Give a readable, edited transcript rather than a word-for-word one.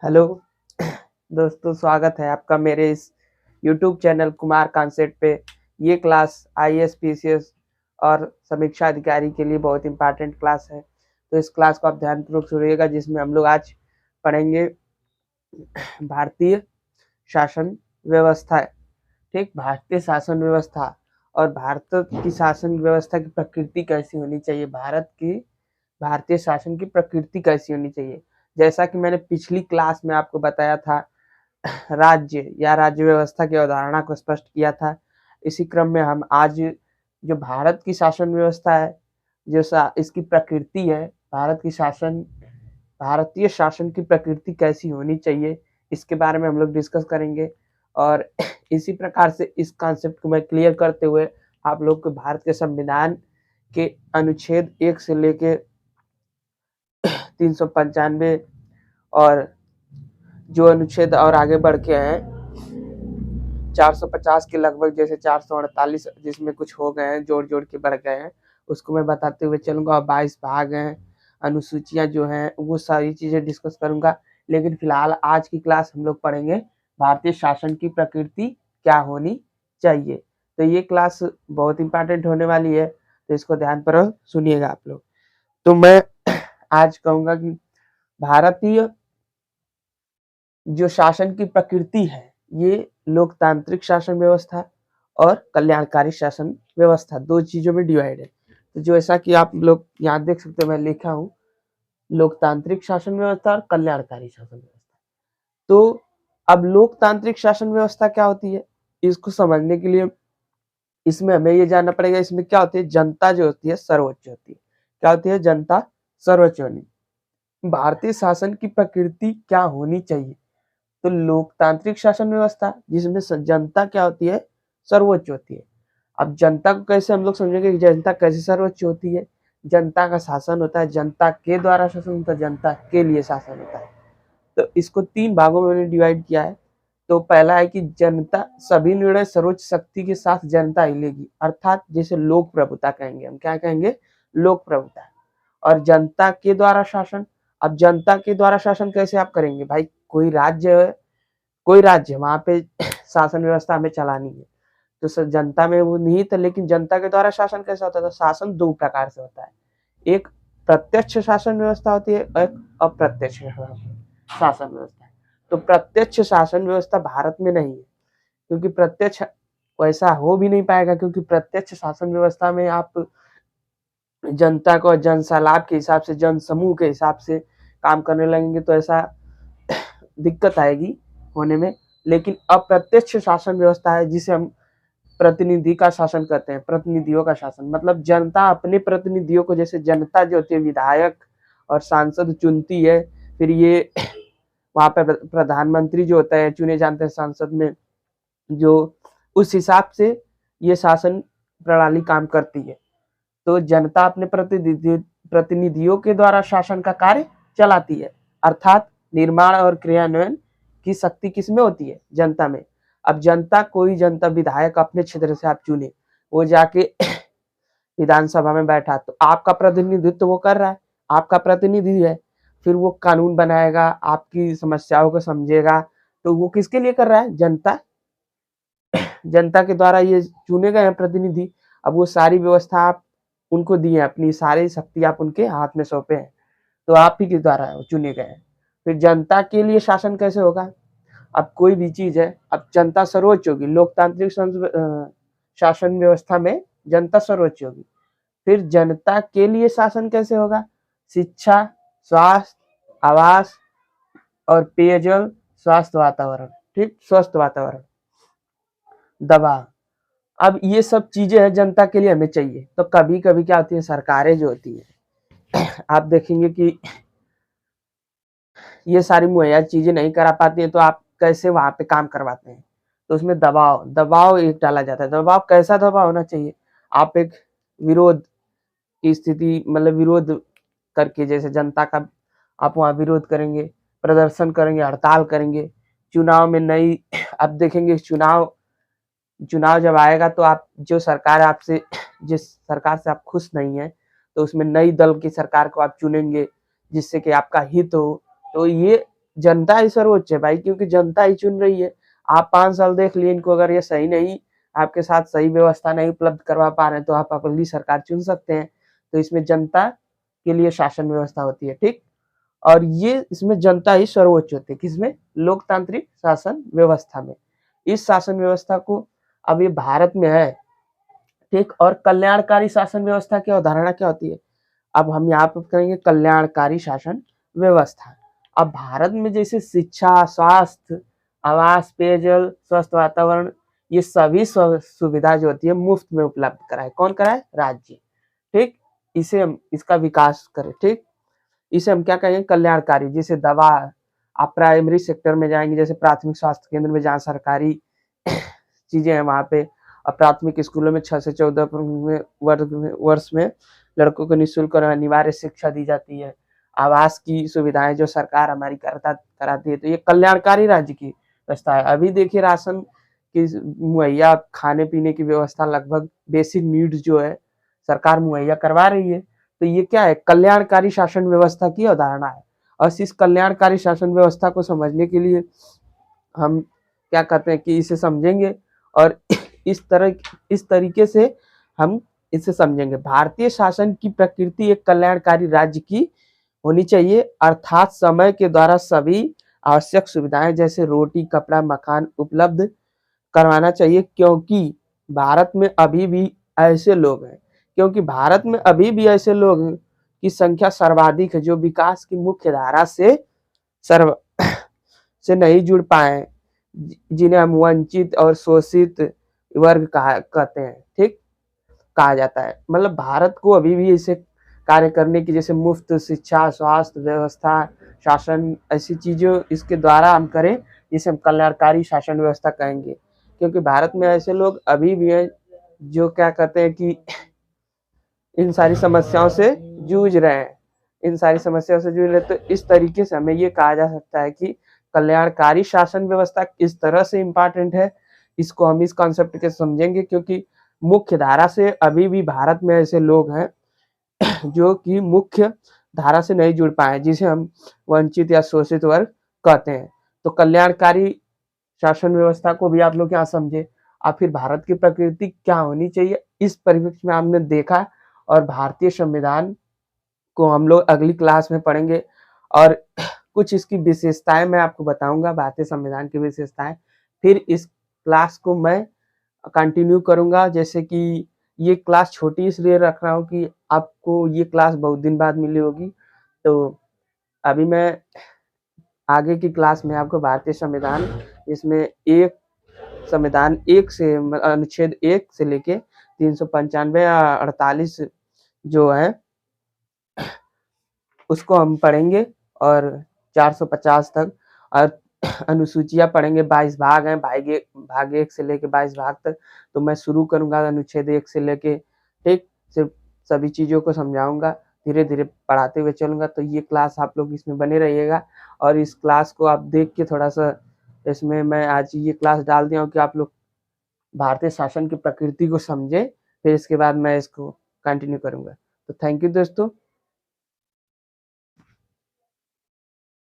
Hello दोस्तों, स्वागत है आपका मेरे इस यूट्यूब चैनल कुमार कॉन्सेप्ट पे। ये क्लास आईएएस पीसीएस और समीक्षा अधिकारी के लिए बहुत इंपॉर्टेंट क्लास है। तो इस क्लास को आप ध्यानपूर्वक सुनिएगा, जिसमें हम लोग आज पढ़ेंगे भारतीय शासन व्यवस्था। ठीक, भारतीय शासन व्यवस्था और भारत की शासन व्यवस्था की प्रकृति कैसी होनी चाहिए, भारतीय शासन की प्रकृति कैसी होनी चाहिए। जैसा कि मैंने पिछली क्लास में आपको बताया था, राज्य या राज्य व्यवस्था की अवधारणा को स्पष्ट किया था। इसी क्रम में हम आज जो भारत की शासन व्यवस्था है, इसकी प्रकृति है, भारतीय शासन की प्रकृति कैसी होनी चाहिए, इसके बारे में हम लोग डिस्कस करेंगे। और इसी प्रकार से इस कॉन्सेप्ट को मैं क्लियर करते हुए आप लोग को भारत के संविधान के अनुच्छेद 1 से लेके 395 और जो अनुच्छेद और आगे बढ़ के हैं 450 के लगभग, जैसे 448 जिसमें कुछ हो गए हैं, जोड़ के बढ़ गए हैं, उसको मैं बताते हुए चलूंगा। और 22 भाग हैं, अनुसूचियां जो हैं, वो सारी चीजें डिस्कस करूंगा। लेकिन फिलहाल आज की क्लास हम लोग पढ़ेंगे भारतीय शासन की प्रकृति क्या होनी चाहिए। तो ये क्लास बहुत इंपॉर्टेंट होने वाली है, तो इसको ध्यान पर सुनिएगा आप लोग। तो मैं आज कहूंगा कि भारतीय जो शासन की प्रकृति है, ये लोकतांत्रिक शासन व्यवस्था और कल्याणकारी शासन व्यवस्था, दो चीजों में डिवाइड है। तो जैसा कि आप लोग यहाँ देख सकते हो, मैं लिखा हूँ लोकतांत्रिक शासन व्यवस्था और कल्याणकारी शासन व्यवस्था। तो अब लोकतांत्रिक शासन व्यवस्था क्या होती है, इसको समझने के लिए इसमें हमें ये जानना पड़ेगा, इसमें क्या होती है, जनता जो होती है सर्वोच्च होती है। क्या होती है, जनता सर्वोच्च होनी। भारतीय शासन की प्रकृति क्या होनी चाहिए, तो लोकतांत्रिक शासन व्यवस्था, जिसमें जनता क्या होती है, सर्वोच्च होती है। अब जनता को कैसे हम लोग समझेंगे कि जनता कैसे सर्वोच्च होती है। जनता का शासन होता है, जनता के द्वारा शासन होता है, जनता के लिए शासन होता है। तो इसको 3 भागों में मैंने डिवाइड किया है। तो पहला है कि जनता सभी निर्णय सर्वोच्च शक्ति के साथ जनता ही लेगी, अर्थात जैसे लोक प्रभुता कहेंगे, हम क्या कहेंगे, लोक प्रभुता। और जनता के द्वारा शासन, अब जनता के द्वारा शासन कैसे आप करेंगे भाई, कोई राज्य वहां पे शासन व्यवस्था हमें चलानी है, तो जनता में वो निहित है। लेकिन जनता के द्वारा शासन कैसा होता है, शासन 2 प्रकार से होता है। एक प्रत्यक्ष शासन व्यवस्था होती है, एक अप्रत्यक्ष शासन व्यवस्था है। तो प्रत्यक्ष शासन व्यवस्था भारत में नहीं है, क्योंकि प्रत्यक्ष वैसा हो भी नहीं पाएगा, क्योंकि प्रत्यक्ष शासन व्यवस्था में आप जनता को जनसलाभ के हिसाब से, जन समूह के हिसाब से काम करने लगेंगे, तो ऐसा दिक्कत आएगी होने में। लेकिन अप्रत्यक्ष शासन व्यवस्था है, जिसे हम प्रतिनिधि का शासन कहते हैं, प्रतिनिधियों का शासन। मतलब जनता अपने प्रतिनिधियों को, जैसे जनता जो होती है विधायक और सांसद चुनती है, फिर ये वहां पर प्रधानमंत्री जो होता है चुने जाते हैं संसद में, जो उस हिसाब से ये शासन प्रणाली काम करती है। तो जनता अपने प्रतिनिधियों के द्वारा शासन का कार्य चलाती है, अर्थात निर्माण और क्रियान्वयन की शक्ति किसमें होती है, जनता में। अब कोई जनता विधायक अपने क्षेत्र से आप चुने, वो जाके विधानसभा में बैठा, तो आपका प्रतिनिधित्व वो कर रहा है, आपका प्रतिनिधि है। फिर वो कानून बनाएगा, आपकी समस्याओं को समझेगा, तो वो किसके लिए कर रहा है, जनता के द्वारा ये चुने गए हैं प्रतिनिधि। अब वो सारी व्यवस्था आप उनको दी है, अपनी सारी शक्ति आप उनके हाथ में सौंपे हैं, तो आप ही के द्वारा चुने गए हैं। फिर जनता के लिए शासन कैसे होगा, अब कोई भी चीज है, अब जनता सर्वोच्च होगी, लोकतांत्रिक शासन व्यवस्था में जनता सर्वोच्च होगी। फिर जनता के लिए शासन कैसे होगा, शिक्षा, स्वास्थ्य, आवास और पेयजल, स्वास्थ्य वातावरण, ठीक, स्वस्थ वातावरण, दवा। अब ये सब चीजें हैं जनता के लिए हमें चाहिए। तो कभी कभी क्या होती है, सरकारें जो होती है आप देखेंगे कि ये सारी मुहैया चीजें नहीं करा पाती है, तो आप कैसे वहां पे काम करवाते हैं, तो उसमें दबाव एक डाला जाता है। दबाव कैसा दबाव होना चाहिए, आप एक विरोध की स्थिति, मतलब विरोध करके, जैसे जनता का आप वहां विरोध करेंगे, प्रदर्शन करेंगे, हड़ताल करेंगे, चुनाव में नई आप देखेंगे चुनाव जब आएगा, तो आप जो सरकार आपसे, जिस सरकार से आप खुश नहीं है, तो उसमें नई दल की सरकार को आप चुनेंगे, जिससे कि आपका हित हो। तो ये जनता ही सर्वोच्च है भाई, क्योंकि जनता ही चुन रही है। आप 5 साल देख लिए इनको, अगर ये सही नहीं, आपके साथ सही व्यवस्था नहीं उपलब्ध करवा पा रहे हैं, तो आप अगली सरकार चुन सकते हैं। तो इसमें जनता के लिए शासन व्यवस्था होती है, ठीक। और ये इसमें जनता ही सर्वोच्च होती है, किसमें? लोकतांत्रिक शासन व्यवस्था में। इस शासन व्यवस्था को अब ये भारत में है, ठीक। और कल्याणकारी शासन व्यवस्था की अवधारणा क्या होती है? अब हम यहाँ पे करेंगे कल्याणकारी शासन व्यवस्था। अब भारत में जैसे शिक्षा, स्वास्थ्य, आवास, पेयजल, स्वस्थ वातावरण, ये सभी सुविधा जो होती है मुफ्त में उपलब्ध कराए। कौन कराए? राज्य, ठीक। इसे हम इसका विकास करें, ठीक। इसे हम क्या कहेंगे? कल्याणकारी। जैसे दवा, आप प्राइमरी सेक्टर में जाएंगे, जैसे प्राथमिक स्वास्थ्य केंद्र में जहाँ सरकारी चीजें हैं वहां पे, और प्राथमिक स्कूलों में 6 से 14 वर्ष में लड़कों को निःशुल्क और अनिवार्य शिक्षा दी जाती है। आवास की सुविधाएं जो सरकार हमारी कराती है। तो ये कल्याणकारी राज्य की व्यवस्था है। अभी देखिए राशन की मुहैया, खाने पीने की व्यवस्था, लगभग बेसिक नीड्स जो है सरकार मुहैया करवा रही है। तो ये क्या है? कल्याणकारी शासन व्यवस्था की अवधारणा है। और इस कल्याणकारी शासन व्यवस्था को समझने के लिए हम क्या कहते हैं कि इसे समझेंगे, और इस तरीके से हम इसे समझेंगे। भारतीय शासन की प्रकृति एक कल्याणकारी राज्य की होनी चाहिए, अर्थात समय के द्वारा सभी आवश्यक सुविधाएं जैसे रोटी, कपड़ा, मकान उपलब्ध करवाना चाहिए, क्योंकि भारत में अभी भी ऐसे लोग हैं की संख्या सर्वाधिक है, जो विकास की मुख्य धारा से सर्व से नहीं जुड़ पाए, जिन्हें हम वंचित और शोषित वर्ग कहते हैं, ठीक, कहा जाता है। मतलब भारत को अभी भी इसे कार्य करने की, जैसे मुफ्त शिक्षा, स्वास्थ्य व्यवस्था, शासन, ऐसी चीजों इसके द्वारा हम करें, जिसे हम कल्याणकारी शासन व्यवस्था कहेंगे। क्योंकि भारत में ऐसे लोग अभी भी हैं जो क्या कहते हैं कि इन सारी समस्याओं से जूझ रहे हैं। तो इस तरीके से हमें ये कहा जा सकता है कि कल्याणकारी शासन व्यवस्था किस तरह से इम्पोर्टेंट है, इसको हम इस कॉन्सेप्ट के समझेंगे। क्योंकि मुख्य धारा से अभी भी भारत में ऐसे लोग हैं जो कि मुख्य धारा से नहीं जुड़ पाए, जिसे हम वंचित या शोषित वर्ग कहते हैं। तो कल्याणकारी शासन व्यवस्था को भी आप लोग यहाँ समझे। और फिर भारत की प्रकृति क्या होनी चाहिए, इस परिप्रेक्ष्य में हमने देखा। और भारतीय संविधान को हम लोग अगली क्लास में पढ़ेंगे, और कुछ इसकी विशेषताएं मैं आपको बताऊंगा, भारतीय संविधान की विशेषताएं। फिर इस क्लास को मैं कंटिन्यू करूंगा। जैसे कि ये क्लास छोटी इसलिए रख रहा हूँ कि आपको ये क्लास बहुत दिन बाद मिली होगी। तो अभी मैं आगे की क्लास में आपको भारतीय संविधान, इसमें संविधान 1 से अनुच्छेद 1 से लेके 395 या 48 जो है उसको हम पढ़ेंगे, और 450 तक। और अनुसूचियां पढ़ेंगे, 22 भाग हैं, भाग 1 से लेके 22 भाग तक। तो मैं शुरू करूंगा अनुच्छेद 1 से लेके, ठीक, सिर्फ सभी चीजों को समझाऊंगा, धीरे धीरे पढ़ाते हुए चलूंगा। तो ये क्लास आप लोग इसमें बने रहिएगा। और इस क्लास को आप देख के थोड़ा सा, इसमें मैं आज ये क्लास डाल दिया हूँ कि आप लोग भारतीय शासन की प्रकृति को समझे। फिर इसके बाद मैं इसको कंटिन्यू करूंगा। तो थैंक यू दोस्तों।